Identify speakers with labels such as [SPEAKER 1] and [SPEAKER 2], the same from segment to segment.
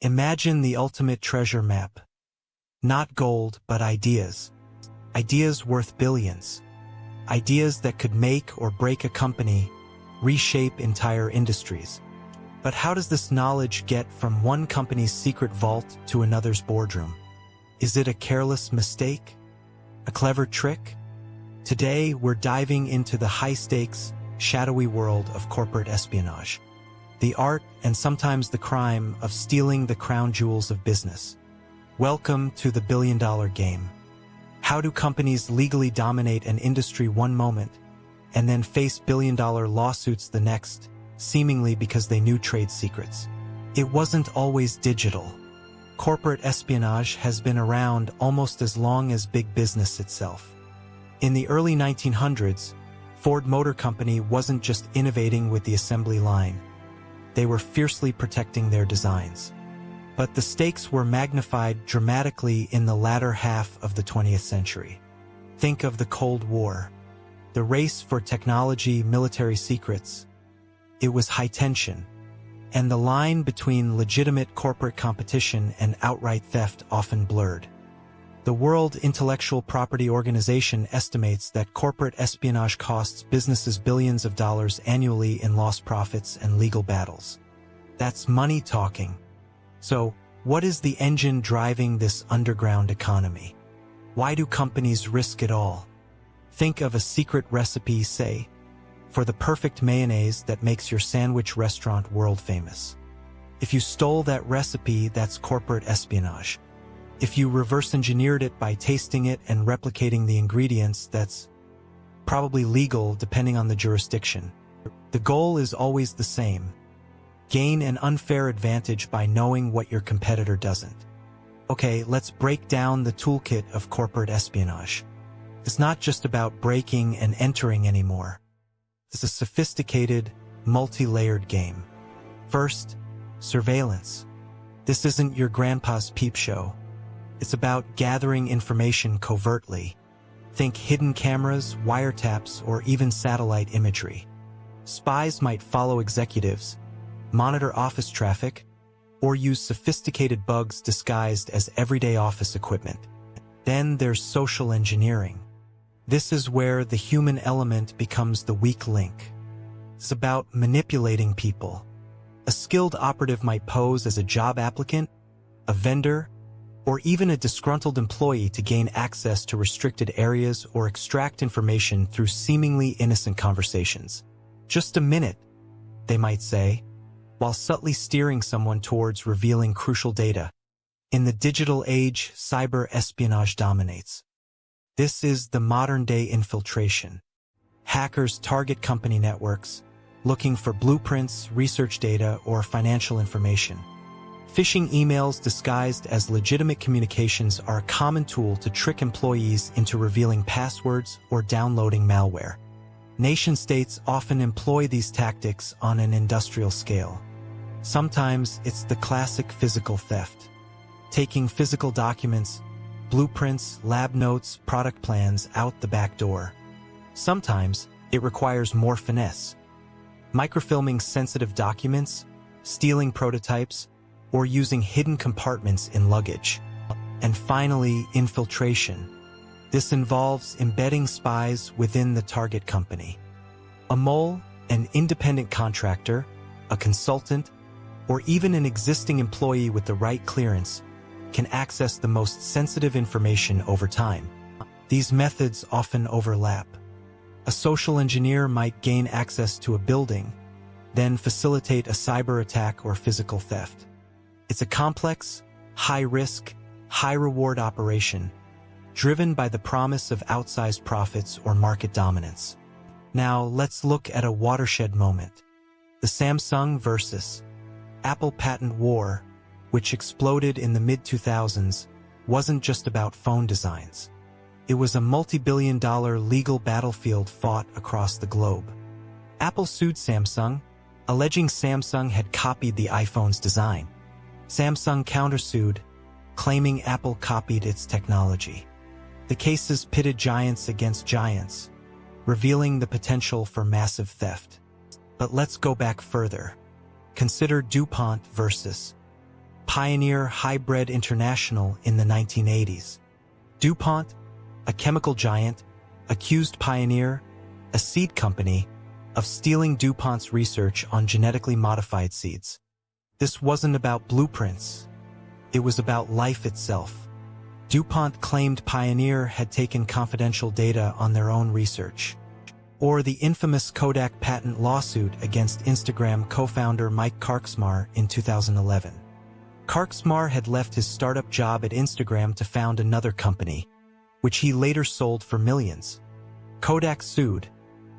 [SPEAKER 1] Imagine the ultimate treasure map. Not gold, but ideas. Ideas worth billions. Ideas that could make or break a company, reshape entire industries. But how does this knowledge get from one company's secret vault to another's boardroom? Is it a careless mistake? A clever trick? Today, we're diving into the high-stakes, shadowy world of corporate espionage. The art, and sometimes the crime, of stealing the crown jewels of business. Welcome to the billion-dollar game. How do companies legally dominate an industry one moment, and then face billion-dollar lawsuits the next, seemingly because they knew trade secrets? It wasn't always digital. Corporate espionage has been around almost as long as big business itself. In the early 1900s, Ford Motor Company wasn't just innovating with the assembly line. They were fiercely protecting their designs. But the stakes were magnified dramatically in the latter half of the 20th century. Think of the Cold War. The race for technology, military secrets. It was high tension, and the line between legitimate corporate competition and outright theft often blurred. The World Intellectual Property Organization estimates that corporate espionage costs businesses billions of dollars annually in lost profits and legal battles. That's money talking. So, what is the engine driving this underground economy? Why do companies risk it all? Think of a secret recipe, say, for the perfect mayonnaise that makes your sandwich restaurant world famous. If you stole that recipe, that's corporate espionage. If you reverse engineered it by tasting it and replicating the ingredients, that's probably legal depending on the jurisdiction. The goal is always the same. Gain an unfair advantage by knowing what your competitor doesn't. Okay, let's break down the toolkit of corporate espionage. It's not just about breaking and entering anymore. It's a sophisticated, multi-layered game. First, surveillance. This isn't your grandpa's peep show. It's about gathering information covertly. Think hidden cameras, wiretaps, or even satellite imagery. Spies might follow executives, monitor office traffic, or use sophisticated bugs disguised as everyday office equipment. Then there's social engineering. This is where the human element becomes the weak link. It's about manipulating people. A skilled operative might pose as a job applicant, a vendor, or even a disgruntled employee to gain access to restricted areas or extract information through seemingly innocent conversations. Just a minute, they might say, while subtly steering someone towards revealing crucial data. In the digital age, cyber espionage dominates. This is the modern-day infiltration. Hackers target company networks, looking for blueprints, research data, or financial information. Phishing emails disguised as legitimate communications are a common tool to trick employees into revealing passwords or downloading malware. Nation-states often employ these tactics on an industrial scale. Sometimes it's the classic physical theft. Taking physical documents, blueprints, lab notes, product plans out the back door. Sometimes it requires more finesse. Microfilming sensitive documents, stealing prototypes, or using hidden compartments in luggage. And finally, infiltration. This involves embedding spies within the target company. A mole, an independent contractor, a consultant, or even an existing employee with the right clearance can access the most sensitive information over time. These methods often overlap. A social engineer might gain access to a building, then facilitate a cyber attack or physical theft. It's a complex, high-risk, high-reward operation, driven by the promise of outsized profits or market dominance. Now, let's look at a watershed moment. The Samsung versus Apple patent war, which exploded in the mid-2000s, wasn't just about phone designs. It was a multi-billion-dollar legal battlefield fought across the globe. Apple sued Samsung, alleging Samsung had copied the iPhone's design. Samsung countersued, claiming Apple copied its technology. The cases pitted giants against giants, revealing the potential for massive theft. But let's go back further. Consider DuPont versus Pioneer Hybrid International in the 1980s. DuPont, a chemical giant, accused Pioneer, a seed company, of stealing DuPont's research on genetically modified seeds. This wasn't about blueprints. It was about life itself. DuPont claimed Pioneer had taken confidential data on their own research. Or the infamous Kodak patent lawsuit against Instagram co-founder Mike Karczmar in 2011. Karczmar had left his startup job at Instagram to found another company, which he later sold for millions. Kodak sued,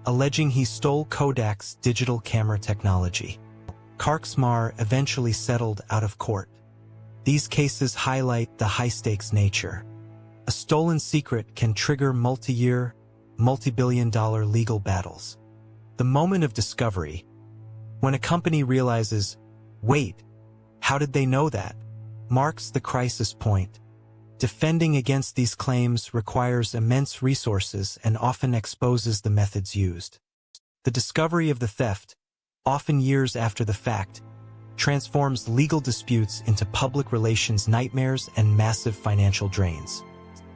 [SPEAKER 1] alleging he stole Kodak's digital camera technology. Karczmar eventually settled out of court. These cases highlight the high-stakes nature. A stolen secret can trigger multi-year, multi-billion-dollar legal battles. The moment of discovery, when a company realizes, wait, how did they know that, marks the crisis point. Defending against these claims requires immense resources and often exposes the methods used. The discovery of the theft, often years after the fact, transforms legal disputes into public relations nightmares and massive financial drains.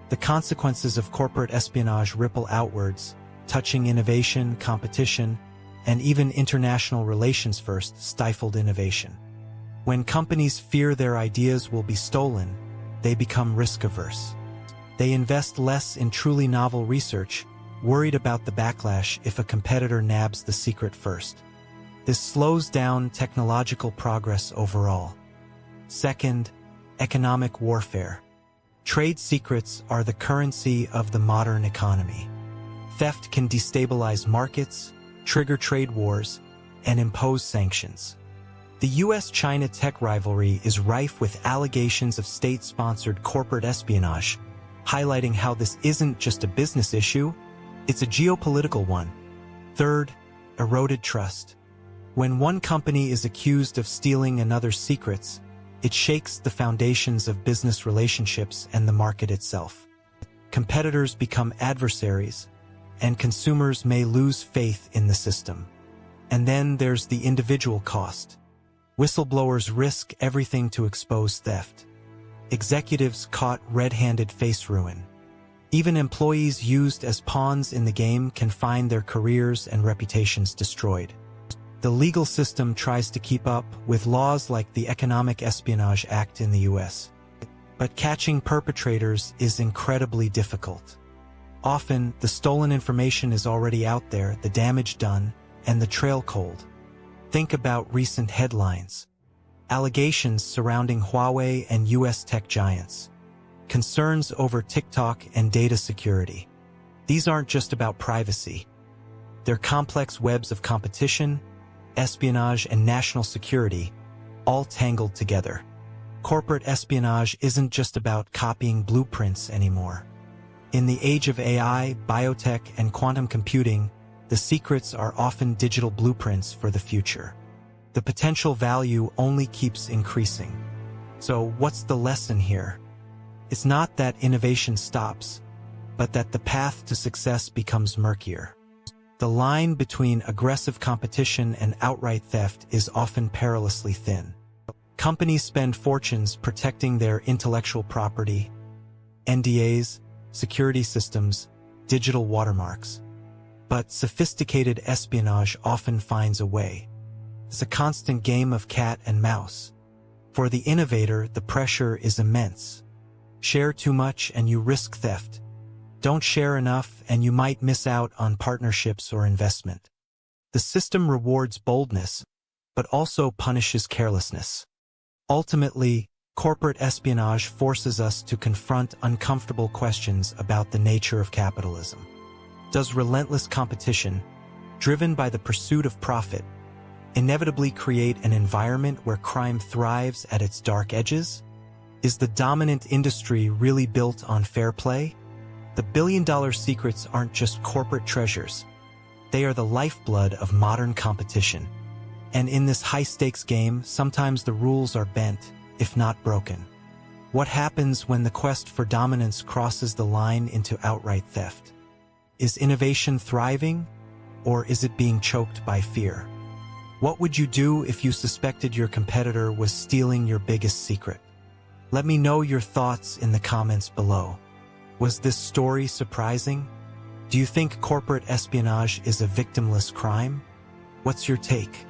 [SPEAKER 1] The consequences of corporate espionage ripple outwards, touching innovation, competition, and even international relations. First, stifled innovation. When companies fear their ideas will be stolen, they become risk-averse. They invest less in truly novel research, worried about the backlash if a competitor nabs the secret first. This slows down technological progress overall. Second, economic warfare. Trade secrets are the currency of the modern economy. Theft can destabilize markets, trigger trade wars, and impose sanctions. The US-China tech rivalry is rife with allegations of state-sponsored corporate espionage, highlighting how this isn't just a business issue, it's a geopolitical one. Third, eroded trust. When one company is accused of stealing another's secrets, it shakes the foundations of business relationships and the market itself. Competitors become adversaries, and consumers may lose faith in the system. And then there's the individual cost. Whistleblowers risk everything to expose theft. Executives caught red-handed face ruin. Even employees used as pawns in the game can find their careers and reputations destroyed. The legal system tries to keep up with laws like the Economic Espionage Act in the US. But catching perpetrators is incredibly difficult. Often, the stolen information is already out there, the damage done, and the trail cold. Think about recent headlines. Allegations surrounding Huawei and US tech giants. Concerns over TikTok and data security. These aren't just about privacy. They're complex webs of competition, espionage, and national security, all tangled together. Corporate espionage isn't just about copying blueprints anymore. In the age of AI, biotech, and quantum computing, the secrets are often digital blueprints for the future. The potential value only keeps increasing. So what's the lesson here? It's not that innovation stops, but that the path to success becomes murkier. The line between aggressive competition and outright theft is often perilously thin. Companies spend fortunes protecting their intellectual property, NDAs, security systems, digital watermarks. But sophisticated espionage often finds a way. It's a constant game of cat and mouse. For the innovator, the pressure is immense. Share too much and you risk theft. Don't share enough and you might miss out on partnerships or investment. The system rewards boldness, but also punishes carelessness. Ultimately, corporate espionage forces us to confront uncomfortable questions about the nature of capitalism. Does relentless competition, driven by the pursuit of profit, inevitably create an environment where crime thrives at its dark edges? Is the dominant industry really built on fair play? The billion-dollar secrets aren't just corporate treasures. They are the lifeblood of modern competition. And in this high-stakes game, sometimes the rules are bent, if not broken. What happens when the quest for dominance crosses the line into outright theft? Is innovation thriving, or is it being choked by fear? What would you do if you suspected your competitor was stealing your biggest secret? Let me know your thoughts in the comments below. Was this story surprising? Do you think corporate espionage is a victimless crime? What's your take?